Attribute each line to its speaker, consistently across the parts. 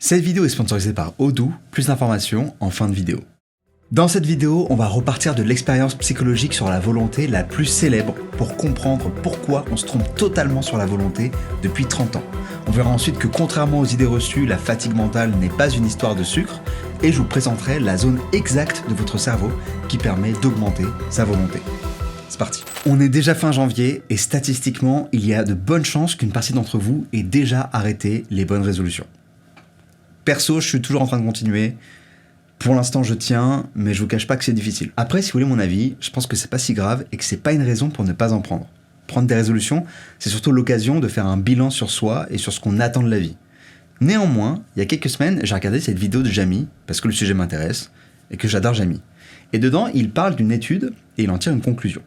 Speaker 1: Cette vidéo est sponsorisée par Odoo, plus d'informations en fin de vidéo. Dans cette vidéo, on va repartir de l'expérience psychologique sur la volonté la plus célèbre pour comprendre pourquoi on se trompe totalement sur la volonté depuis 30 ans. On verra ensuite que contrairement aux idées reçues, la fatigue mentale n'est pas une histoire de sucre et je vous présenterai la zone exacte de votre cerveau qui permet d'augmenter sa volonté. C'est parti. On est déjà fin janvier et statistiquement, il y a de bonnes chances qu'une partie d'entre vous ait déjà arrêté les bonnes résolutions. Perso, je suis toujours en train de continuer. Pour l'instant, je tiens, mais je vous cache pas que c'est difficile. Après, si vous voulez mon avis, je pense que c'est pas si grave et que c'est pas une raison pour ne pas en prendre. Prendre des résolutions, c'est surtout l'occasion de faire un bilan sur soi et sur ce qu'on attend de la vie. Néanmoins, il y a quelques semaines, j'ai regardé cette vidéo de Jamy, parce que le sujet m'intéresse, et que j'adore Jamy. Et dedans, il parle d'une étude et il en tire une conclusion.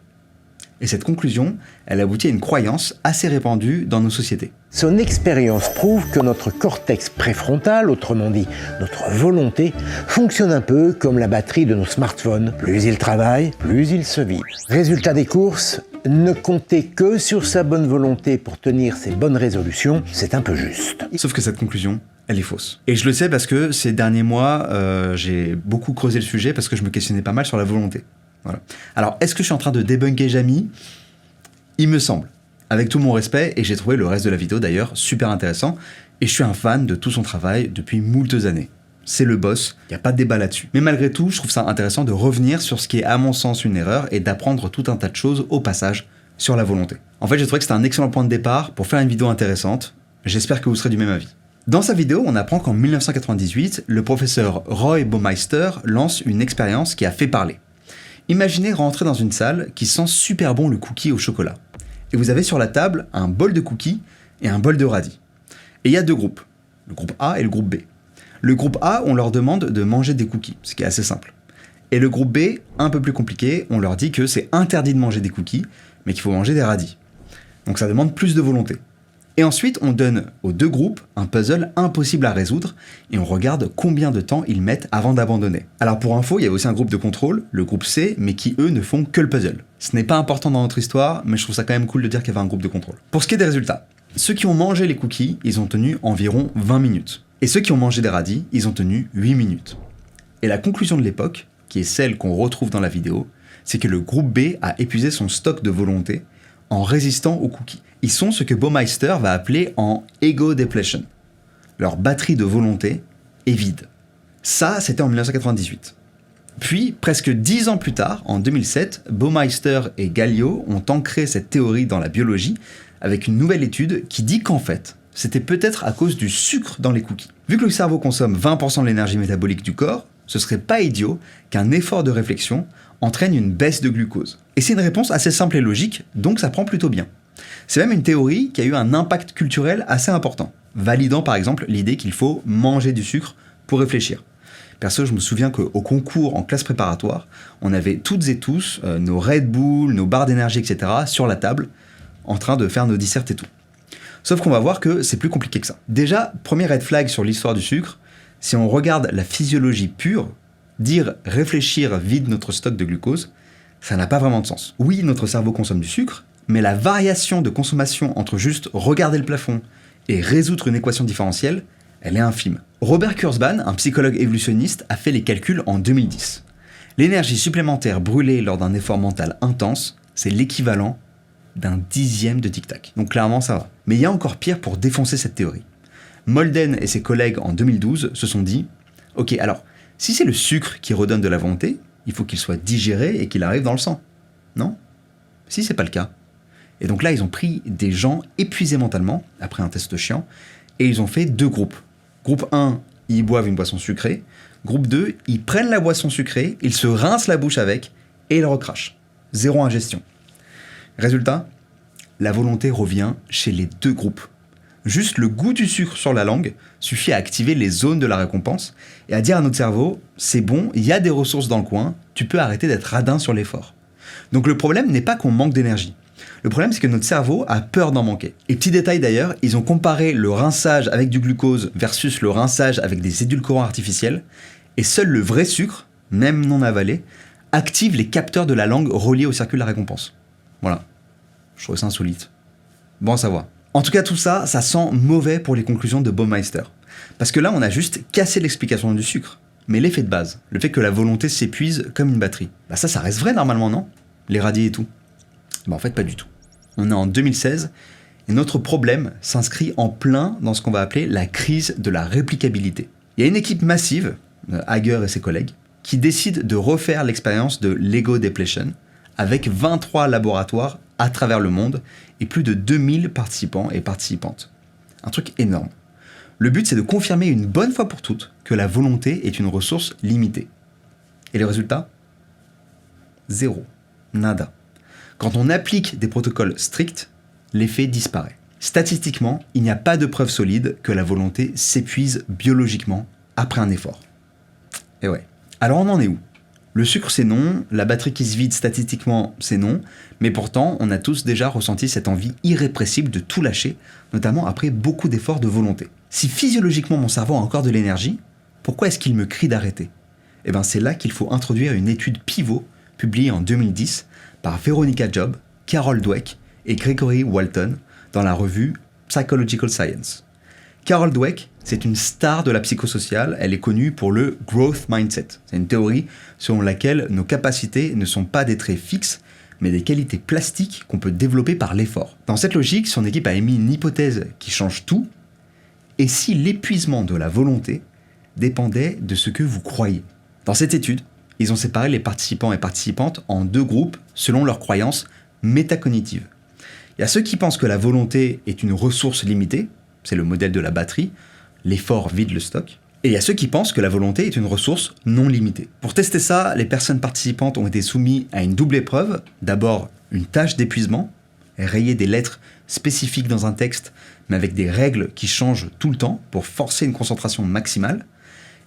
Speaker 1: Et cette conclusion, elle aboutit à une croyance assez répandue dans nos sociétés.
Speaker 2: Son expérience prouve que notre cortex préfrontal, autrement dit notre volonté, fonctionne un peu comme la batterie de nos smartphones. Plus il travaille, plus il se vide. Résultat des courses, ne compter que sur sa bonne volonté pour tenir ses bonnes résolutions, c'est un peu juste.
Speaker 1: Sauf que cette conclusion, elle est fausse. Et je le sais parce que ces derniers mois, j'ai beaucoup creusé le sujet parce que je me questionnais pas mal sur la volonté. Voilà. Alors, est-ce que je suis en train de débunker Jamy ? Il me semble. Avec tout mon respect, et j'ai trouvé le reste de la vidéo d'ailleurs super intéressant, et je suis un fan de tout son travail depuis moultes années. C'est le boss, il n'y a pas de débat là-dessus. Mais malgré tout, je trouve ça intéressant de revenir sur ce qui est à mon sens une erreur et d'apprendre tout un tas de choses au passage sur la volonté. En fait, j'ai trouvé que c'était un excellent point de départ pour faire une vidéo intéressante. J'espère que vous serez du même avis. Dans sa vidéo, on apprend qu'en 1998, le professeur Roy Baumeister lance une expérience qui a fait parler. Imaginez rentrer dans une salle qui sent super bon le cookie au chocolat. Et vous avez sur la table un bol de cookies et un bol de radis. Et il y a deux groupes, le groupe A et le groupe B. Le groupe A, on leur demande de manger des cookies, ce qui est assez simple. Et le groupe B, un peu plus compliqué, on leur dit que c'est interdit de manger des cookies, mais qu'il faut manger des radis. Donc ça demande plus de volonté. Et ensuite, on donne aux deux groupes un puzzle impossible à résoudre et on regarde combien de temps ils mettent avant d'abandonner. Alors pour info, il y a aussi un groupe de contrôle, le groupe C, mais qui eux ne font que le puzzle. Ce n'est pas important dans notre histoire, mais je trouve ça quand même cool de dire qu'il y avait un groupe de contrôle. Pour ce qui est des résultats, ceux qui ont mangé les cookies, ils ont tenu environ 20 minutes. Et ceux qui ont mangé des radis, ils ont tenu 8 minutes. Et la conclusion de l'époque, qui est celle qu'on retrouve dans la vidéo, c'est que le groupe B a épuisé son stock de volonté en résistant aux cookies. Ils sont ce que Baumeister va appeler en ego depletion. Leur batterie de volonté est vide. Ça, c'était en 1998. Puis, presque 10 ans plus tard, en 2007, Baumeister et Gallio ont ancré cette théorie dans la biologie avec une nouvelle étude qui dit qu'en fait, c'était peut-être à cause du sucre dans les cookies. Vu que le cerveau consomme 20% de l'énergie métabolique du corps, ce serait pas idiot qu'un effort de réflexion entraîne une baisse de glucose. Et c'est une réponse assez simple et logique, donc ça prend plutôt bien. C'est même une théorie qui a eu un impact culturel assez important, validant par exemple l'idée qu'il faut manger du sucre pour réfléchir. Perso, je me souviens qu'au concours en classe préparatoire, on avait toutes et tous nos Red Bull, nos barres d'énergie, etc. sur la table, en train de faire nos dissertes et tout. Sauf qu'on va voir que c'est plus compliqué que ça. Déjà, premier red flag sur l'histoire du sucre, si on regarde la physiologie pure, dire réfléchir vide notre stock de glucose, ça n'a pas vraiment de sens. Oui, notre cerveau consomme du sucre, mais la variation de consommation entre juste regarder le plafond et résoudre une équation différentielle, elle est infime. Robert Kurzban, un psychologue évolutionniste, a fait les calculs en 2010. L'énergie supplémentaire brûlée lors d'un effort mental intense, c'est l'équivalent d'un dixième de tic-tac. Donc clairement, ça va. Mais il y a encore pire pour défoncer cette théorie. Molden et ses collègues en 2012 se sont dit « Ok, alors, si c'est le sucre qui redonne de la volonté, il faut qu'il soit digéré et qu'il arrive dans le sang. Non ? Si c'est pas le cas. » Et donc là, ils ont pris des gens épuisés mentalement, après un test chiant, et ils ont fait deux groupes. Groupe 1, ils boivent une boisson sucrée. Groupe 2, ils prennent la boisson sucrée, ils se rincent la bouche avec, et ils recrachent. Zéro ingestion. Résultat, la volonté revient chez les deux groupes. Juste le goût du sucre sur la langue suffit à activer les zones de la récompense et à dire à notre cerveau « c'est bon, il y a des ressources dans le coin, tu peux arrêter d'être radin sur l'effort ». Donc le problème n'est pas qu'on manque d'énergie. Le problème, c'est que notre cerveau a peur d'en manquer. Et petit détail d'ailleurs, ils ont comparé le rinçage avec du glucose versus le rinçage avec des édulcorants artificiels, et seul le vrai sucre, même non avalé, active les capteurs de la langue reliés au circuit de la récompense. Voilà. Je trouve ça insolite. Bon à savoir. En tout cas, tout ça, ça sent mauvais pour les conclusions de Baumeister. Parce que là, on a juste cassé l'explication du sucre. Mais l'effet de base, le fait que la volonté s'épuise comme une batterie, ça reste vrai normalement, non? Les radis et tout. En fait, pas du tout. On est en 2016 et notre problème s'inscrit en plein dans ce qu'on va appeler la crise de la réplicabilité. Il y a une équipe massive, Hager et ses collègues, qui décide de refaire l'expérience de l'ego depletion avec 23 laboratoires à travers le monde et plus de 2000 participants et participantes. Un truc énorme. Le but, c'est de confirmer une bonne fois pour toutes que la volonté est une ressource limitée. Et le résultat ? Zéro. Nada. Quand on applique des protocoles stricts, l'effet disparaît. Statistiquement, il n'y a pas de preuve solide que la volonté s'épuise biologiquement après un effort. Et ouais. Alors on en est où ? Le sucre c'est non, la batterie qui se vide statistiquement c'est non, mais pourtant on a tous déjà ressenti cette envie irrépressible de tout lâcher, notamment après beaucoup d'efforts de volonté. Si physiologiquement mon cerveau a encore de l'énergie, pourquoi est-ce qu'il me crie d'arrêter ? C'est là qu'il faut introduire une étude pivot publiée en 2010 par Veronica Job, Carol Dweck et Gregory Walton dans la revue Psychological Science. Carol Dweck, c'est une star de la psychosociale, elle est connue pour le growth mindset. C'est une théorie selon laquelle nos capacités ne sont pas des traits fixes, mais des qualités plastiques qu'on peut développer par l'effort. Dans cette logique, son équipe a émis une hypothèse qui change tout. Et si l'épuisement de la volonté dépendait de ce que vous croyez ? Dans cette étude, ils ont séparé les participants et participantes en deux groupes selon leurs croyances métacognitives. Il y a ceux qui pensent que la volonté est une ressource limitée, c'est le modèle de la batterie, l'effort vide le stock. Et il y a ceux qui pensent que la volonté est une ressource non limitée. Pour tester ça, les personnes participantes ont été soumises à une double épreuve. D'abord, une tâche d'épuisement, rayer des lettres spécifiques dans un texte, mais avec des règles qui changent tout le temps pour forcer une concentration maximale.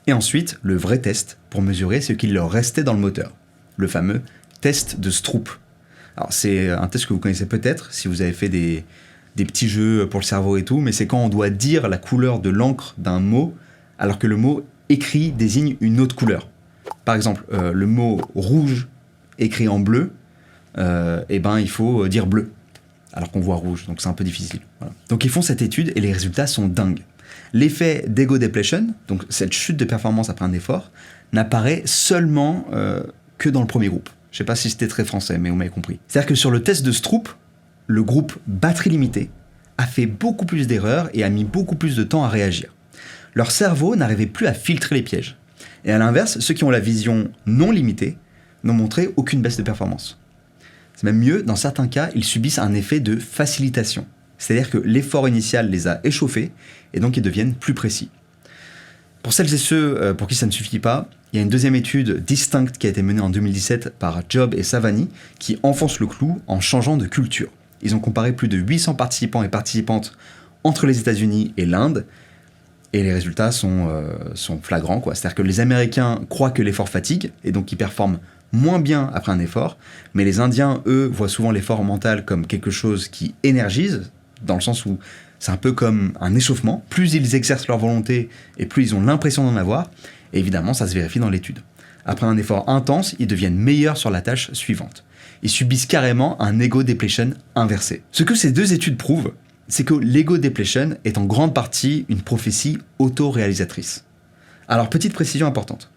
Speaker 1: Et ensuite, le vrai test pour mesurer ce qu'il leur restait dans le moteur, le fameux test de Stroop. Alors c'est un test que vous connaissez peut-être si vous avez fait des petits jeux pour le cerveau et tout, mais c'est quand on doit dire la couleur de l'encre d'un mot alors que le mot écrit désigne une autre couleur. Par exemple, le mot rouge écrit en bleu, il faut dire bleu alors qu'on voit rouge, donc c'est un peu difficile. Voilà. Donc ils font cette étude et les résultats sont dingues. L'effet d'ego depletion, donc cette chute de performance après un effort, n'apparaît seulement que dans le premier groupe. Je ne sais pas si c'était très français, mais vous m'avez compris. C'est-à-dire que sur le test de Stroop, le groupe batterie limitée a fait beaucoup plus d'erreurs et a mis beaucoup plus de temps à réagir. Leur cerveau n'arrivait plus à filtrer les pièges. Et à l'inverse, ceux qui ont la vision non limitée n'ont montré aucune baisse de performance. C'est même mieux, dans certains cas, ils subissent un effet de facilitation. C'est-à-dire que l'effort initial les a échauffés et donc ils deviennent plus précis. Pour celles et ceux pour qui ça ne suffit pas, il y a une deuxième étude distincte qui a été menée en 2017 par Job et Savani qui enfonce le clou en changeant de culture. Ils ont comparé plus de 800 participants et participantes entre les États-Unis et l'Inde et les résultats sont flagrants, quoi. C'est-à-dire que les Américains croient que l'effort fatigue et donc ils performent moins bien après un effort, mais les Indiens, eux, voient souvent l'effort mental comme quelque chose qui énergise, dans le sens où c'est un peu comme un échauffement. Plus ils exercent leur volonté et plus ils ont l'impression d'en avoir. Et évidemment, ça se vérifie dans l'étude. Après un effort intense, ils deviennent meilleurs sur la tâche suivante. Ils subissent carrément un ego depletion inversé. Ce que ces deux études prouvent, c'est que l'ego depletion est en grande partie une prophétie auto-réalisatrice. Alors, petite précision importante.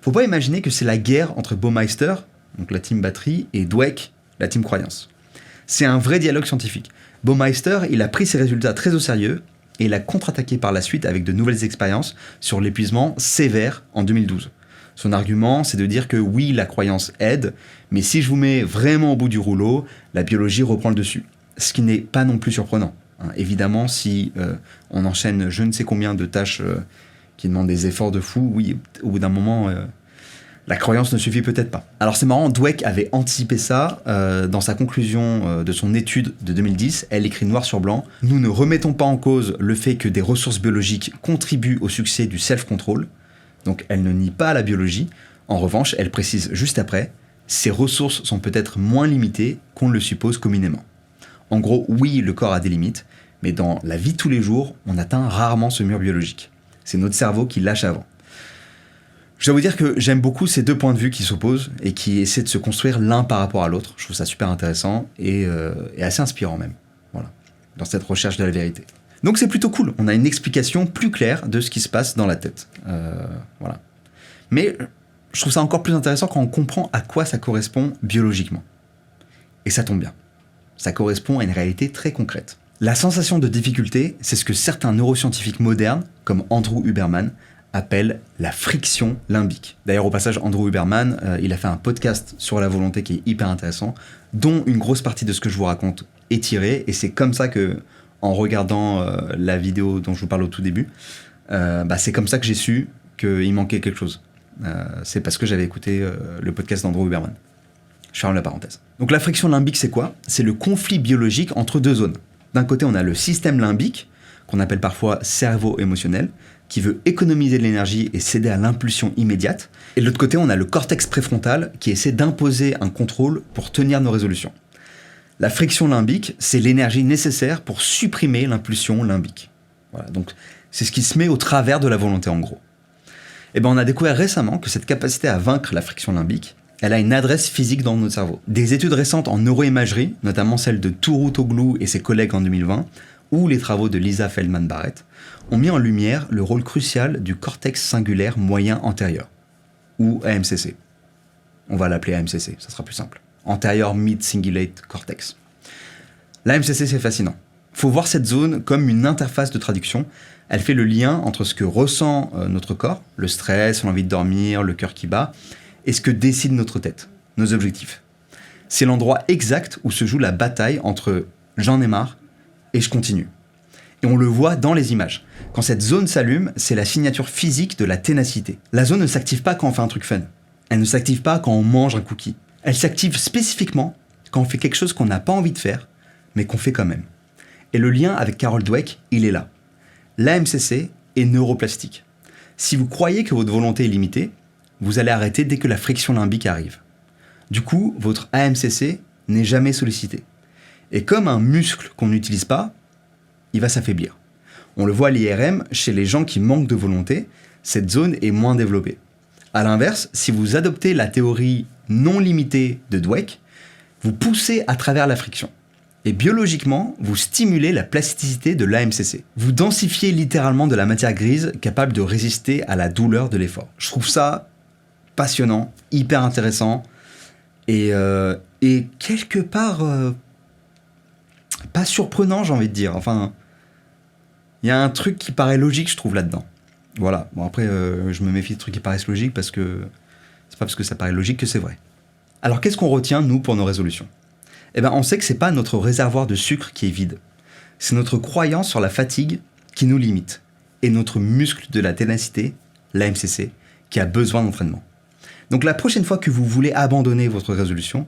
Speaker 1: Faut pas imaginer que c'est la guerre entre Baumeister, donc la team batterie, et Dweck, la team croyance. C'est un vrai dialogue scientifique. Baumeister, il a pris ses résultats très au sérieux et il a contre-attaqué par la suite avec de nouvelles expériences sur l'épuisement sévère en 2012. Son argument, c'est de dire que oui, la croyance aide, mais si je vous mets vraiment au bout du rouleau, la biologie reprend le dessus. Ce qui n'est pas non plus surprenant. Évidemment, si on enchaîne je ne sais combien de tâches qui demandent des efforts de fou, oui, au bout d'un moment, la croyance ne suffit peut-être pas. Alors c'est marrant, Dweck avait anticipé ça dans sa conclusion de son étude de 2010. Elle écrit noir sur blanc « Nous ne remettons pas en cause le fait que des ressources biologiques contribuent au succès du self-control ». Donc elle ne nie pas la biologie. En revanche, elle précise juste après « Ces ressources sont peut-être moins limitées qu'on le suppose communément ». En gros, oui, le corps a des limites, mais dans la vie de tous les jours, on atteint rarement ce mur biologique. C'est notre cerveau qui lâche avant. Je dois vous dire que j'aime beaucoup ces deux points de vue qui s'opposent et qui essaient de se construire l'un par rapport à l'autre. Je trouve ça super intéressant et assez inspirant même, voilà, dans cette recherche de la vérité. Donc c'est plutôt cool, on a une explication plus claire de ce qui se passe dans la tête. Voilà. Mais je trouve ça encore plus intéressant quand on comprend à quoi ça correspond biologiquement. Et ça tombe bien. Ça correspond à une réalité très concrète. La sensation de difficulté, c'est ce que certains neuroscientifiques modernes, comme Andrew Huberman, appellent la friction limbique. D'ailleurs, au passage, Andrew Huberman, il a fait un podcast sur la volonté qui est hyper intéressant, dont une grosse partie de ce que je vous raconte est tirée, et c'est comme ça que, en regardant la vidéo dont je vous parle au tout début, c'est comme ça que j'ai su qu'il manquait quelque chose. C'est parce que j'avais écouté le podcast d'Andrew Huberman. Je ferme la parenthèse. Donc la friction limbique, c'est quoi ? C'est le conflit biologique entre deux zones. D'un côté, on a le système limbique, qu'on appelle parfois cerveau émotionnel, qui veut économiser de l'énergie et céder à l'impulsion immédiate. Et de l'autre côté, on a le cortex préfrontal, qui essaie d'imposer un contrôle pour tenir nos résolutions. La friction limbique, c'est l'énergie nécessaire pour supprimer l'impulsion limbique. Voilà, donc c'est ce qui se met au travers de la volonté en gros. Et on a découvert récemment que cette capacité à vaincre la friction limbique, elle a une adresse physique dans notre cerveau. Des études récentes en neuroimagerie, notamment celle de Tourou Toglou et ses collègues en 2020, ou les travaux de Lisa Feldman-Barrett, ont mis en lumière le rôle crucial du cortex singulaire moyen antérieur, ou AMCC. On va l'appeler AMCC, ça sera plus simple. Anterior Mid Cingulate Cortex. L'AMCC, c'est fascinant. Il faut voir cette zone comme une interface de traduction. Elle fait le lien entre ce que ressent notre corps, le stress, l'envie de dormir, le cœur qui bat, et ce que décide notre tête, nos objectifs. C'est l'endroit exact où se joue la bataille entre « j'en ai marre » et « je continue ». Et on le voit dans les images. Quand cette zone s'allume, c'est la signature physique de la ténacité. La zone ne s'active pas quand on fait un truc fun. Elle ne s'active pas quand on mange un cookie. Elle s'active spécifiquement quand on fait quelque chose qu'on n'a pas envie de faire, mais qu'on fait quand même. Et le lien avec Carol Dweck, il est là. L'AMCC est neuroplastique. Si vous croyez que votre volonté est limitée, vous allez arrêter dès que la friction limbique arrive. Du coup, votre AMCC n'est jamais sollicité. Et comme un muscle qu'on n'utilise pas, il va s'affaiblir. On le voit à l'IRM, chez les gens qui manquent de volonté, cette zone est moins développée. A l'inverse, si vous adoptez la théorie non limitée de Dweck, vous poussez à travers la friction. Et biologiquement, vous stimulez la plasticité de l'AMCC. Vous densifiez littéralement de la matière grise capable de résister à la douleur de l'effort. Je trouve ça passionnant, hyper intéressant et quelque part pas surprenant, j'ai envie de dire. Enfin, il y a un truc qui paraît logique, je trouve, là-dedans. Voilà. Bon, après, je me méfie de trucs qui paraissent logiques parce que c'est pas parce que ça paraît logique que c'est vrai. Alors, qu'est-ce qu'on retient, nous, pour nos résolutions ? On sait que c'est pas notre réservoir de sucre qui est vide. C'est notre croyance sur la fatigue qui nous limite. Et notre muscle de la ténacité, l'AMCC, qui a besoin d'entraînement. Donc la prochaine fois que vous voulez abandonner votre résolution,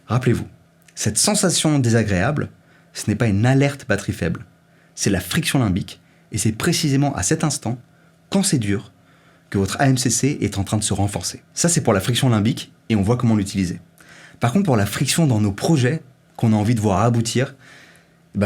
Speaker 1: rappelez-vous, cette sensation désagréable, ce n'est pas une alerte batterie faible. C'est la friction limbique. Et c'est précisément à cet instant, quand c'est dur, que votre AMCC est en train de se renforcer. Ça, c'est pour la friction limbique et on voit comment l'utiliser. Par contre, pour la friction dans nos projets qu'on a envie de voir aboutir,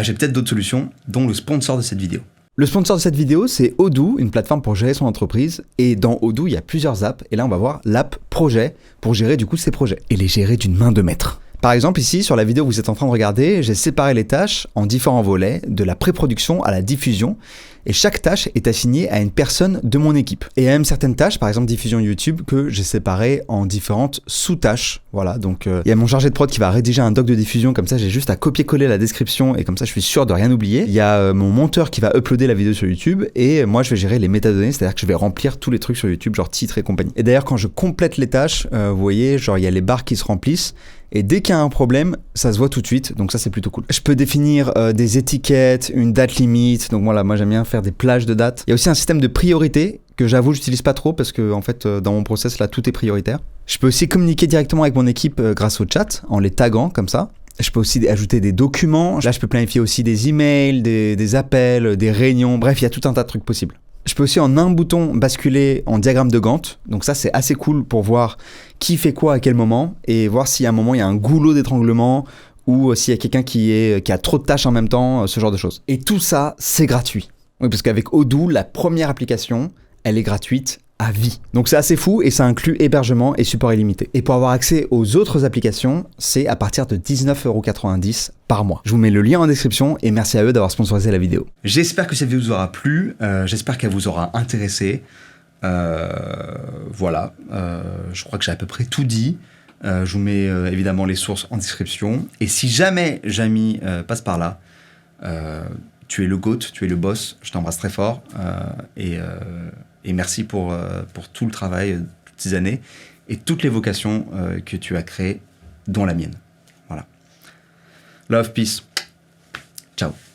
Speaker 1: j'ai peut-être d'autres solutions, dont le sponsor de cette vidéo. Le sponsor de cette vidéo, c'est Odoo, une plateforme pour gérer son entreprise. Et dans Odoo, il y a plusieurs apps. Et là, on va voir l'app projet pour gérer du coup ces projets. Et les gérer d'une main de maître. Par exemple, ici, sur la vidéo que vous êtes en train de regarder, j'ai séparé les tâches en différents volets, de la pré-production à la diffusion. Et chaque tâche est assignée à une personne de mon équipe. Et il y a même certaines tâches, par exemple diffusion YouTube, que j'ai séparées en différentes sous-tâches. Voilà, donc il y a mon chargé de prod qui va rédiger un doc de diffusion, comme ça j'ai juste à copier-coller la description et comme ça je suis sûr de rien oublier. Il y a mon monteur qui va uploader la vidéo sur YouTube et moi je vais gérer les métadonnées, c'est-à-dire que je vais remplir tous les trucs sur YouTube, genre titres et compagnie. Et d'ailleurs quand je complète les tâches, vous voyez, genre il y a les barres qui se remplissent. Et dès qu'il y a un problème, ça se voit tout de suite, donc ça c'est plutôt cool. Je peux définir des étiquettes, une date limite, donc voilà, moi j'aime bien faire des plages de dates. Il y a aussi un système de priorité que j'avoue j'utilise pas trop parce que en fait dans mon process là tout est prioritaire. Je peux aussi communiquer directement avec mon équipe grâce au chat, en les taguant comme ça. Je peux aussi ajouter des documents, là je peux planifier aussi des emails, des appels, des réunions, bref il y a tout un tas de trucs possibles. Je peux aussi en un bouton basculer en diagramme de Gantt, donc ça c'est assez cool pour voir qui fait quoi à quel moment et voir s'il y a un moment il y a un goulot d'étranglement ou s'il y a quelqu'un qui a trop de tâches en même temps, ce genre de choses. Et tout ça c'est gratuit. Oui, parce qu'avec Odoo, la première application, elle est gratuite à vie. Donc c'est assez fou et ça inclut hébergement et support illimité. Et pour avoir accès aux autres applications, c'est à partir de 19,90 € par mois. Je vous mets le lien en description et merci à eux d'avoir sponsorisé la vidéo. J'espère que cette vidéo vous aura plu, j'espère qu'elle vous aura intéressé. Voilà, je crois que j'ai à peu près tout dit. Je vous mets évidemment les sources en description. Et si jamais Jamy passe par là, tu es le GOAT, tu es le boss, je t'embrasse très fort. Et merci pour tout le travail, toutes ces années, et toutes les vocations que tu as créées, dont la mienne. Voilà. Love, peace. Ciao.